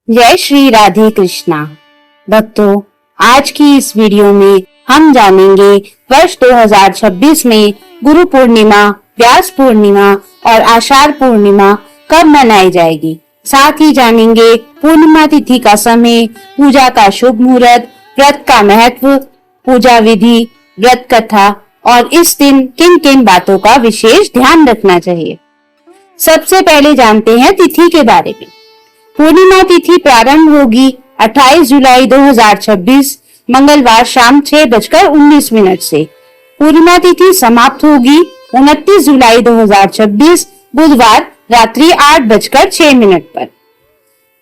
जय श्री राधे कृष्णा। भक्तों, आज की इस वीडियो में हम जानेंगे वर्ष 2026 में गुरु पूर्णिमा, व्यास पूर्णिमा और आषाढ़ पूर्णिमा कब मनाई जाएगी। साथ ही जानेंगे पूर्णिमा तिथि का समय, पूजा का शुभ मुहूर्त, व्रत का महत्व, पूजा विधि, व्रत कथा और इस दिन किन किन बातों का विशेष ध्यान रखना चाहिए। सबसे पहले जानते हैं तिथि के बारे में। पूर्णिमा तिथि प्रारंभ होगी 28 जुलाई 2026 मंगलवार शाम 6:19 से। पूर्णिमा तिथि समाप्त होगी 29 जुलाई 2026 बुधवार रात्रि 8:06 पर।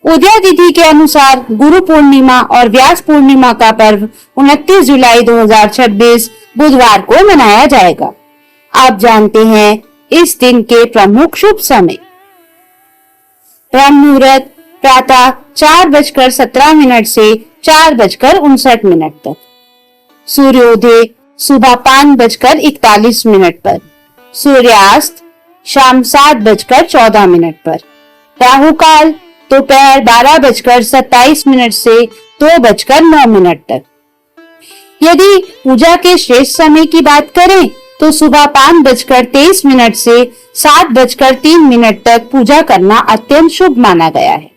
उदय तिथि के अनुसार गुरु पूर्णिमा और व्यास पूर्णिमा का पर्व 29 जुलाई 2026 बुधवार को मनाया जाएगा। आप जानते हैं इस दिन के प्रमुख शुभ समय। ब्रह्म मुहूर्त प्रातः 4:17 से 4:59 तक। सूर्योदय सुबह 5:41 पर। सूर्यास्त शाम 7:14 पर। राहु काल दोपहर 12:27 से 2:09 तक। यदि पूजा के श्रेष्ठ समय की बात करें तो सुबह 5:23 से 7:03 तक पूजा करना अत्यंत शुभ माना गया है।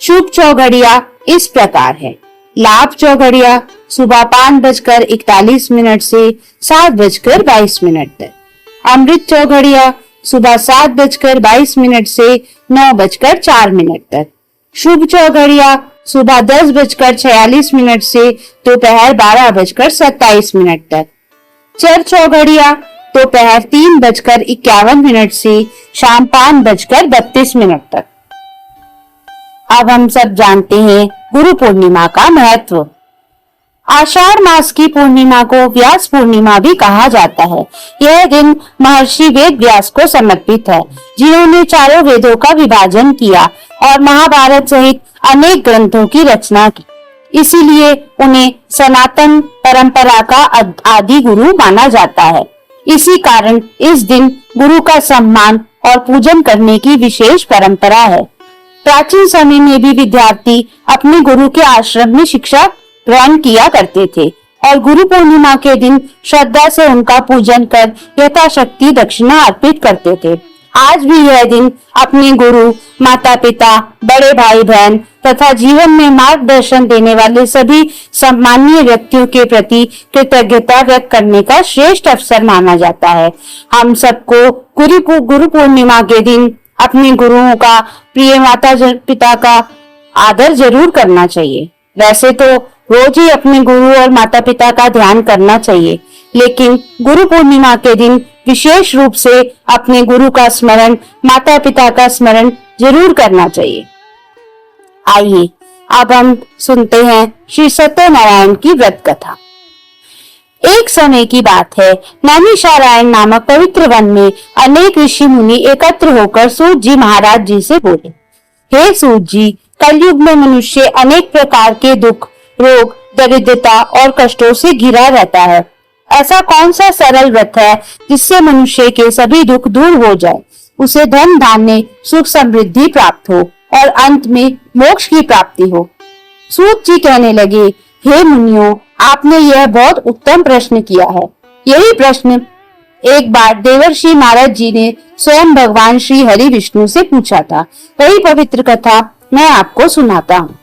शुभ चौघड़िया इस प्रकार है। लाभ चौघड़िया सुबह 5:41 से 7:22 तक। अमृत चौघड़िया सुबह 7:22 से 9:04 तक। शुभ चौघड़िया सुबह 10:46 से दोपहर 12:27 तक। चर चौघड़िया दोपहर 3:51 से शाम 5:32 तक। अब हम सब जानते हैं गुरु पूर्णिमा का महत्व। आषाढ़ मास की पूर्णिमा को व्यास पूर्णिमा भी कहा जाता है। यह दिन महर्षि वेद व्यास को समर्पित है, जिन्होंने चारों वेदों का विभाजन किया और महाभारत सहित अनेक ग्रंथों की रचना की। इसीलिए उन्हें सनातन परंपरा का आदि गुरु माना जाता है। इसी कारण इस दिन गुरु का सम्मान और पूजन करने की विशेष परंपरा है। प्राचीन समय में भी विद्यार्थी अपने गुरु के आश्रम में शिक्षा ग्रहण किया करते थे और गुरु पूर्णिमा के दिन श्रद्धा से उनका पूजन कर यथाशक्ति दक्षिणा अर्पित करते थे। आज भी यह दिन अपने गुरु, माता पिता, बड़े भाई बहन तथा जीवन में मार्गदर्शन देने वाले सभी सम्मानीय व्यक्तियों के प्रति कृतज्ञता व्यक्त करने का श्रेष्ठ अवसर माना जाता है। हम सबको गुरु पूर्णिमा के दिन अपने गुरुओं का, प्रिय माता पिता का आदर जरूर करना चाहिए। वैसे तो रोज ही अपने गुरु और माता पिता का ध्यान करना चाहिए, लेकिन गुरु पूर्णिमा के दिन विशेष रूप से अपने गुरु का स्मरण, माता पिता का स्मरण जरूर करना चाहिए। आइए अब हम सुनते हैं श्री सत्यनारायण की व्रत कथा। एक समय की बात है, नैमिषारण्य नामक पवित्र वन में अनेक ऋषि मुनि एकत्र होकर सूत जी महाराज जी से बोले, हे सूत जी, कलयुग में मनुष्य अनेक प्रकार के दुख, रोग, दरिद्रता और कष्टों से घिरा रहता है। ऐसा कौन सा सरल व्रत है जिससे मनुष्य के सभी दुख दूर हो जाए, उसे धन धान्य, सुख समृद्धि प्राप्त हो और अंत में मोक्ष की प्राप्ति हो। सूत जी कहने लगे, हे मुनियों, आपने यह बहुत उत्तम प्रश्न किया है। यही प्रश्न एक बार देवर्षि नारद जी ने स्वयं भगवान श्री हरि विष्णु से पूछा था। वही पवित्र कथा मैं आपको सुनाता हूँ।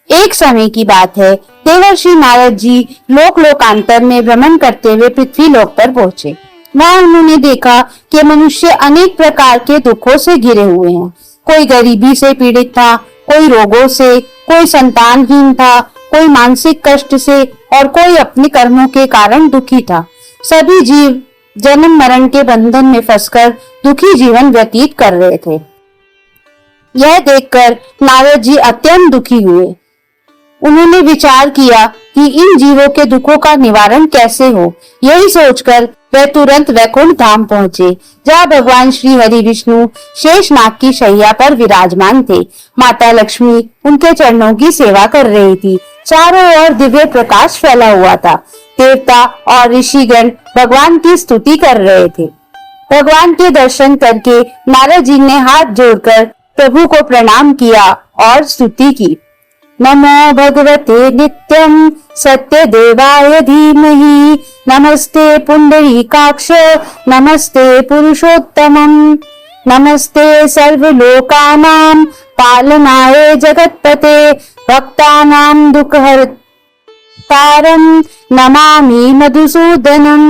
एक समय की बात है, देवर्षि नारद जी लोकांतर में भ्रमण करते हुए पृथ्वी लोक पर पहुँचे। वहाँ उन्होंने देखा कि मनुष्य अनेक प्रकार के दुखों से घिरे हुए हैं। कोई गरीबी से पीड़ित था, कोई रोगों से, कोई संतानहीन था, कोई मानसिक कष्ट से और कोई अपने कर्मों के कारण दुखी था। सभी जीव जन्म मरण के बंधन में फंसकर दुखी जीवन व्यतीत कर रहे थे। यह देखकर नारद जी अत्यंत दुखी हुए। उन्होंने विचार किया कि इन जीवों के दुखों का निवारण कैसे हो। यही सोचकर वे तुरंत वैकुंठ धाम पहुँचे, जहाँ भगवान श्री हरि विष्णु शेषनाग की शैया पर विराजमान थे। माता लक्ष्मी उनके चरणों की सेवा कर रही थी। चारों ओर दिव्य प्रकाश फैला हुआ था। देवता और ऋषिगण भगवान की स्तुति कर रहे थे। भगवान के दर्शन करके नारद जी ने हाथ जोड़कर प्रभु को प्रणाम किया और स्तुति की। नमो भगवते नित्यं सत्य देवाय धीमहि, नमस्ते पुंडरीकाक्ष, नमस्ते पुरुषोत्तमं, नमस्ते सर्वलोकानां पालनाय जगत्पते, भक्तानां दुःखहर्तारं नमामि मधुसूदनम।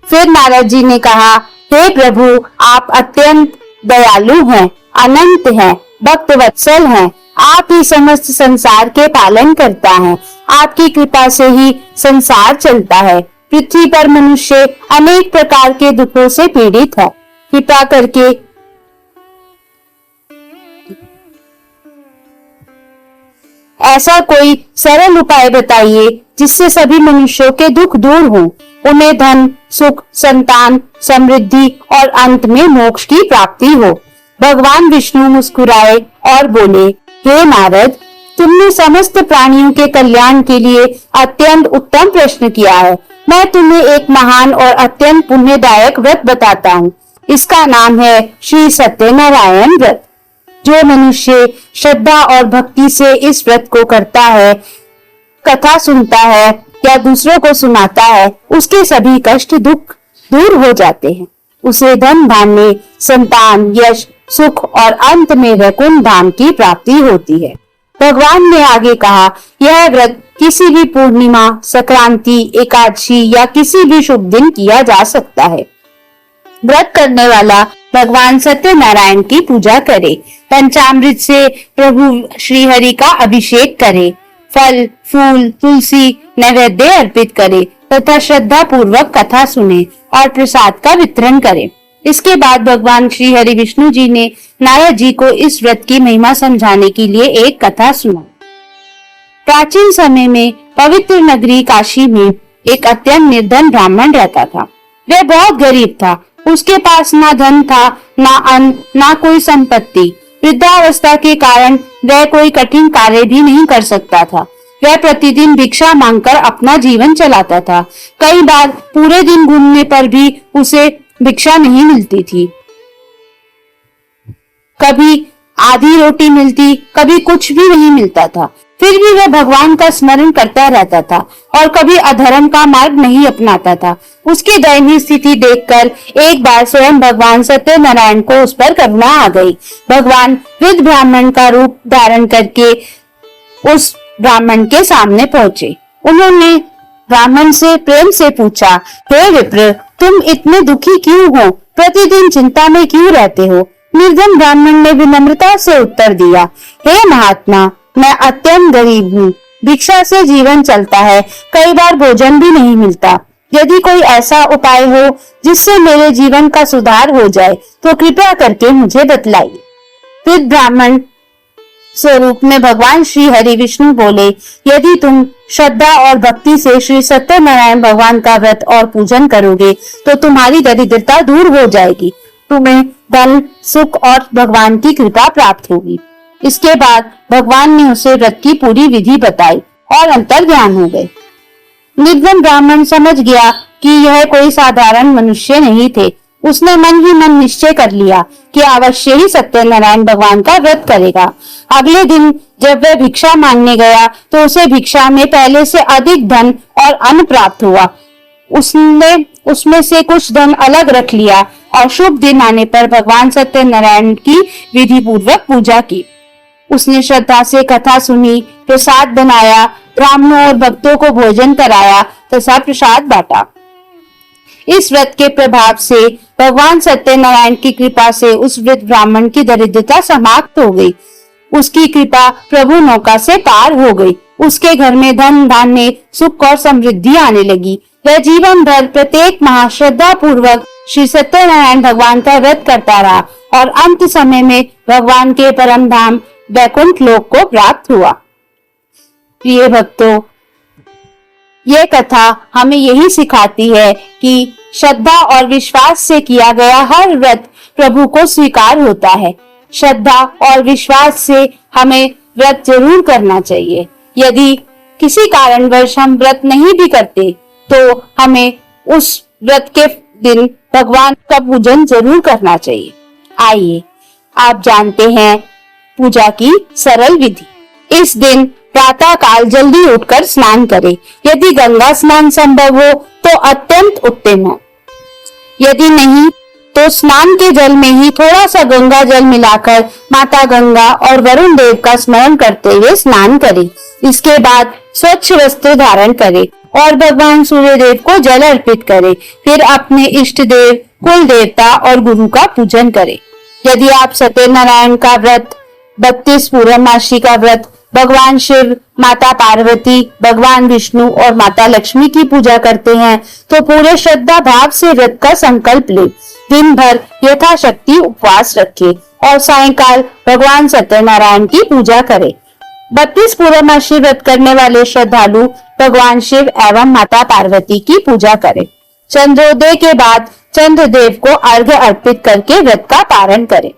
फिर नारद जी ने कहा, हे प्रभु, आप अत्यंत दयालु हैं, अनंत हैं, भक्त वत्सल हैं। आप ही समस्त संसार के पालन करता है। आपकी कृपा से ही संसार चलता है। पृथ्वी पर मनुष्य अनेक प्रकार के दुखों से पीड़ित है। कृपा करके ऐसा कोई सरल उपाय बताइए जिससे सभी मनुष्यों के दुख दूर हों, उन्हें धन, सुख, संतान, समृद्धि और अंत में मोक्ष की प्राप्ति हो। भगवान विष्णु मुस्कुराए और बोले, हे नारद, तुमने समस्त प्राणियों के कल्याण के लिए अत्यंत उत्तम प्रश्न किया है। मैं तुम्हें एक महान और अत्यंत पुण्यदायक व्रत बताता हूँ। इसका नाम है श्री सत्यनारायण व्रत। जो मनुष्य श्रद्धा और भक्ति से इस व्रत को करता है, कथा सुनता है या दूसरों को सुनाता है, उसके सभी कष्ट दुख दूर हो जाते हैं। उसे धन धान्य, संतान, यश, सुख और अंत में वैकुंठ धाम की प्राप्ति होती है। भगवान ने आगे कहा, यह व्रत किसी भी पूर्णिमा, संक्रांति, एकादशी या किसी भी शुभ दिन किया जा सकता है। व्रत करने वाला भगवान सत्यनारायण की पूजा करे, पंचामृत से प्रभु श्री हरि का अभिषेक करे, फल, फूल, तुलसी नैवेद्य अर्पित करे तथा श्रद्धा पूर्वक कथा सुने और प्रसाद का वितरण करे। इसके बाद भगवान श्री हरि विष्णु जी ने नारद जी को इस व्रत की महिमा समझाने के लिए एक कथा सुनाई। प्राचीन समय में पवित्र नगरी काशी में एक अत्यंत निर्धन ब्राह्मण रहता था। वह बहुत गरीब था। उसके पास ना धन था, ना अन्न, ना कोई संपत्ति। वृद्धावस्था के कारण वह कोई कठिन कार्य भी नहीं कर सकता था। वह प्रतिदिन भिक्षा मांगकर अपना जीवन चलाता था। कई बार पूरे दिन घूमने पर भी उसे भिक्षा नहीं मिलती थी। कभी आधी रोटी मिलती, कभी कुछ भी नहीं मिलता था। फिर भी वह भगवान का स्मरण करता रहता था और कभी अधर्म का मार्ग नहीं अपनाता था। उसकी दयनीय स्थिति देखकर एक बार स्वयं भगवान सत्यनारायण को उस पर करुणा आ गई। भगवान वृद्ध ब्राह्मण का रूप धारण करके उस ब्राह्मण के सामने पहुंचे। उन्होंने ब्राह्मण से प्रेम से पूछा, हे विप्र, तुम इतने दुखी क्यों हो? प्रतिदिन चिंता में क्यों रहते हो? निर्धन ब्राह्मण ने विनम्रता से उत्तर दिया, हे महात्मा, मैं अत्यंत गरीब हूँ। भिक्षा से जीवन चलता है, कई बार भोजन भी नहीं मिलता। यदि कोई ऐसा उपाय हो जिससे मेरे जीवन का सुधार हो जाए तो कृपया करके मुझे बतलाइए। फिर ब्राह्मण स्वरूप में भगवान श्री हरि विष्णु बोले, यदि तुम श्रद्धा और भक्ति से श्री सत्यनारायण भगवान का व्रत और पूजन करोगे तो तुम्हारी दरिद्रता दूर हो जाएगी। तुम्हें धन, सुख और भगवान की कृपा प्राप्त होगी। इसके बाद भगवान ने उसे व्रत की पूरी विधि बताई और अंतर्ध्यान हो गए। निर्धन ब्राह्मण समझ गया कि यह कोई साधारण मनुष्य नहीं थे। उसने मन ही मन निश्चय कर लिया कि अवश्य ही सत्यनारायण भगवान का व्रत करेगा। अगले दिन जब वह भिक्षा मांगने गया तो उसे भिक्षा में पहले से अधिक धन और अन्न प्राप्त हुआ। उसने उसमें से कुछ धन अलग रख लिया और शुभ दिन आने पर भगवान सत्यनारायण की विधि पूर्वक पूजा की। उसने श्रद्धा से कथा सुनी, प्रसाद बनाया, ब्राह्मणों और भक्तों को भोजन कराया तथा प्रसाद बांटा। इस व्रत के प्रभाव से भगवान सत्यनारायण की कृपा से उस वृद्ध ब्राह्मण की दरिद्रता समाप्त हो गई। उसकी कृपा प्रभु नौका से पार हो गई। उसके घर में धन धान्य, सुख और समृद्धि आने लगी। वह जीवन भर प्रत्येक माह श्रद्धा पूर्वक श्री सत्यनारायण भगवान का व्रत करता रहा और अंत समय में भगवान के परम धाम वैकुंठ लोक को प्राप्त हुआ। प्रिय भक्तों, यह कथा हमें यही सिखाती है कि श्रद्धा और विश्वास से किया गया हर व्रत प्रभु को स्वीकार होता है। श्रद्धा और विश्वास से हमें व्रत जरूर करना चाहिए। यदि किसी कारणवश हम व्रत नहीं भी करते तो हमें उस व्रत के दिन भगवान का पूजन जरूर करना चाहिए। आइए आप जानते हैं पूजा की सरल विधि। इस दिन प्रातः काल जल्दी उठकर स्नान करें। यदि गंगा स्नान संभव हो तो अत्यंत उत्तम है। यदि नहीं तो स्नान के जल में ही थोड़ा सा गंगा जल मिलाकर माता गंगा और वरुण देव का स्मरण करते हुए स्नान करें। इसके बाद स्वच्छ वस्त्र धारण करें और भगवान सूर्य देव को जल अर्पित करें। फिर अपने इष्ट देव, कुल देवता और गुरु का पूजन करें। यदि आप सत्यनारायण का व्रत, 32 पूर्णमासी का व्रत, भगवान शिव, माता पार्वती, भगवान विष्णु और माता लक्ष्मी की पूजा करते हैं तो पूरे श्रद्धा भाव से व्रत का संकल्प ले। दिन भर यथाशक्ति उपवास रखें और सायंकाल भगवान सत्यनारायण की पूजा करें। 32 पूर्णमासी व्रत करने वाले श्रद्धालु भगवान शिव एवं माता पार्वती की पूजा करें। चंद्रोदय के बाद चंद्रदेव को अर्घ्य अर्पित करके व्रत का पारण करें।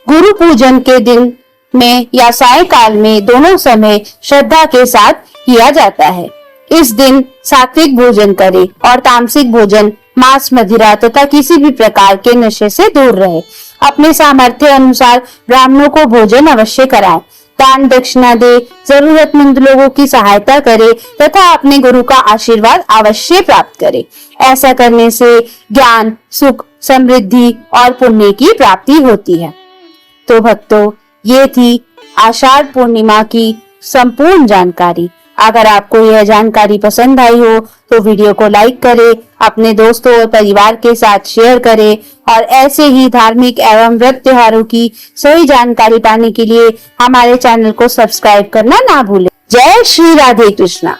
गुरु पूजन के दिन में या सायंकाल में दोनों समय श्रद्धा के साथ किया जाता है। इस दिन सात्विक भोजन करें और तामसिक भोजन, मांस, मदिरा तथा किसी भी प्रकार के नशे से दूर रहे। अपने सामर्थ्य अनुसार ब्राह्मणों को भोजन अवश्य कराएं। दान दक्षिणा दे, जरूरतमंद लोगों की सहायता करे तथा अपने गुरु का आशीर्वाद अवश्य प्राप्त करे। ऐसा करने से ज्ञान, सुख, समृद्धि और पुण्य की प्राप्ति होती है। तो भक्तों, ये थी आषाढ़ पूर्णिमा की संपूर्ण जानकारी। अगर आपको यह जानकारी पसंद आई हो तो वीडियो को लाइक करें, अपने दोस्तों और परिवार के साथ शेयर करें और ऐसे ही धार्मिक एवं व्रत त्योहारों की सही जानकारी पाने के लिए हमारे चैनल को सब्सक्राइब करना ना भूलें। जय श्री राधे कृष्णा।